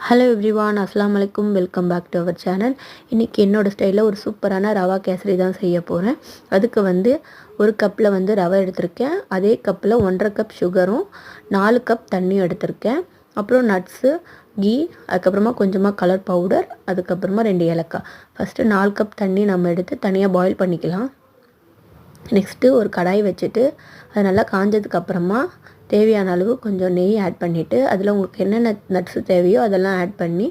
Hello everyone, அஸ்ஸலாமு அலைக்கும். Welcome back to our channel. இன்றைக்கி என்னோடய ஸ்டைலில் ஒரு சூப்பரான ரவா கேசரி தான் செய்ய போகிறேன். அதுக்கு ஒரு கப்பில் ரவை எடுத்திருக்கேன். அதே கப்பில் 1.5 கப் சுகரும் 4 கப் தண்ணியும் எடுத்திருக்கேன். அப்புறம் நட்ஸு, கீ, அதுக்கப்புறமா கொஞ்சமாக கலர் பவுடர், அதுக்கப்புறமா 2 ஏலக்காய். ஃபஸ்ட்டு 4 கப் தண்ணி நம்ம எடுத்து தனியாக பாயில் பண்ணிக்கலாம். நெக்ஸ்ட்டு ஒரு கடாய் வச்சுட்டு அது நல்லா காஞ்சதுக்கப்புறமா தேவையான அளவு கொஞ்சம் நெய் ஆட் பண்ணிவிட்டு அதில் உங்களுக்கு என்னென்ன நட்ஸு தேவையோ அதெல்லாம் ஆட் பண்ணி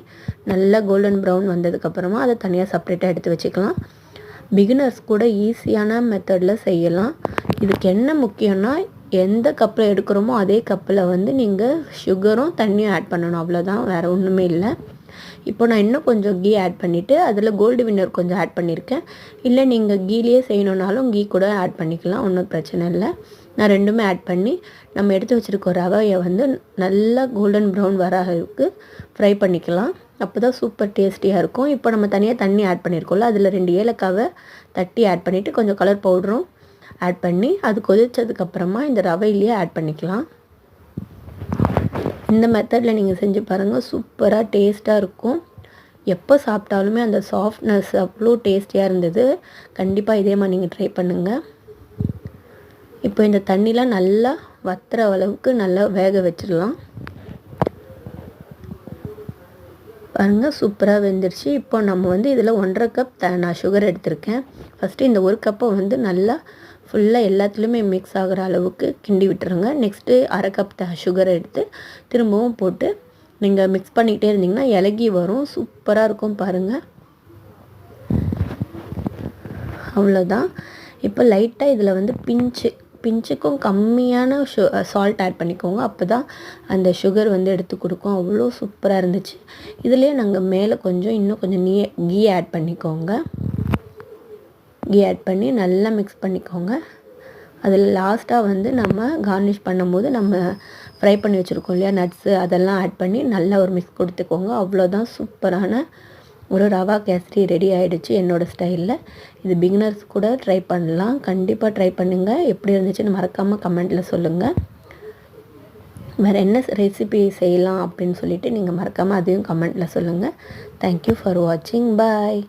நல்லா கோல்டன் ப்ரௌன் வந்ததுக்கப்புறமா அதை தனியாக செப்ரேட்டாக எடுத்து வச்சுக்கலாம். பிகினர்ஸ் கூட ஈஸியான மெத்தடில் செய்யலாம். இதுக்கு என்ன முக்கியம்னா, எந்த கப்பில் எடுக்கிறோமோ அதே கப்பில் நீங்கள் சுகரும் தண்ணியும் ஆட் பண்ணணும். அவ்வளோதான், வேறு ஒன்றுமே இல்லை. இப்போ நான் இன்னும் கொஞ்சம் கீ ஆட் பண்ணிவிட்டு அதில் கோல்டு வின்னர் கொஞ்சம் ஆட் பண்ணியிருக்கேன். இல்லை நீங்கள் கீலேயே செய்யணுன்னாலும் கீ கூட ஆட் பண்ணிக்கலாம், ஒன்றும் பிரச்சனை இல்லை. நான் ரெண்டுமே ஆட் பண்ணி நம்ம எடுத்து வச்சுருக்க ரவையை நல்லா கோல்டன் ப்ரௌன் வர அளவுக்கு ஃப்ரை பண்ணிக்கலாம். அப்போ தான் சூப்பர் டேஸ்டியாக இருக்கும். இப்போ நம்ம தனியாக தண்ணி ஆட் பண்ணியிருக்கோம்ல, அதில் 2 ஏலக்காவை தட்டி ஆட் பண்ணிவிட்டு கொஞ்சம் கலர் பவுடரும் ஆட் பண்ணி அது கொதித்ததுக்கப்புறமா இந்த ரவையிலேயே ஆட் பண்ணிக்கலாம். இந்த மெத்தடில் நீங்கள் செஞ்சு பாருங்கள், சூப்பராக டேஸ்ட்டாக இருக்கும். எப்போ சாப்பிட்டாலுமே அந்த சாஃப்ட்னஸ் அவ்வளோ டேஸ்டியாக இருந்தது. கண்டிப்பாக இதே மாதிரி நீங்கள் ட்ரை பண்ணுங்கள். இப்போ இந்த தண்ணிலாம் நல்லா வத்துற அளவுக்கு நல்லா வேக வச்சிடலாம். பாருங்கள், சூப்பராக வெந்துருச்சு. இப்போ நம்ம இதில் 1.5 கப் நான் சுகர் எடுத்திருக்கேன். ஃபஸ்ட்டு இந்த 1 கப்பை நல்லா ஃபுல்லாக எல்லாத்துலேயுமே மிக்ஸ் ஆகிற அளவுக்கு கிண்டி விட்டுருங்க. நெக்ஸ்ட்டு 1/2 கப் சுகரை எடுத்து திரும்பவும் போட்டு நீங்கள் மிக்ஸ் பண்ணிக்கிட்டே இருந்தீங்கன்னா இலகி வரும். சூப்பராக இருக்கும் பாருங்கள். அவ்வளோதான். இப்போ லைட்டாக இதில் பிஞ்சுக்கும் கம்மியான சால்ட் ஆட் பண்ணிக்கோங்க. அப்போ தான் அந்த சுகர் எடுத்து கொடுக்கும். அவ்வளோ சூப்பராக இருந்துச்சு. இதிலே நாங்கள் மேலே இன்னும் கொஞ்சம் கீ ஆட் பண்ணிக்கோங்க. கீ ஆட் பண்ணி நல்லா மிக்ஸ் பண்ணிக்கோங்க. அதில் லாஸ்ட்டாக நம்ம கார்னிஷ் பண்ணும்போது நம்ம ஃப்ரை பண்ணி வச்சுருக்கோம் இல்லையா நட்ஸு, அதெல்லாம் ஆட் பண்ணி நல்லா ஒரு மிக்ஸ் கொடுத்துக்கோங்க. அவ்வளோதான், சூப்பரான ஒரு ரவா கேசரி ரெடி ஆகிடுச்சு என்னோடய ஸ்டைலில். இது பிகினர்ஸ் கூட ட்ரை பண்ணலாம். கண்டிப்பாக ட்ரை பண்ணுங்கள். எப்படி இருந்துச்சுன்னு மறக்காமல் கமெண்ட்டில் சொல்லுங்கள். வேறு என்ன ரெசிபி செய்யலாம் அப்படின்னு சொல்லிவிட்டு நீங்கள் மறக்காமல் அதையும் கமெண்ட்டில் சொல்லுங்கள். தேங்க்யூ ஃபார் வாட்சிங். பாய்.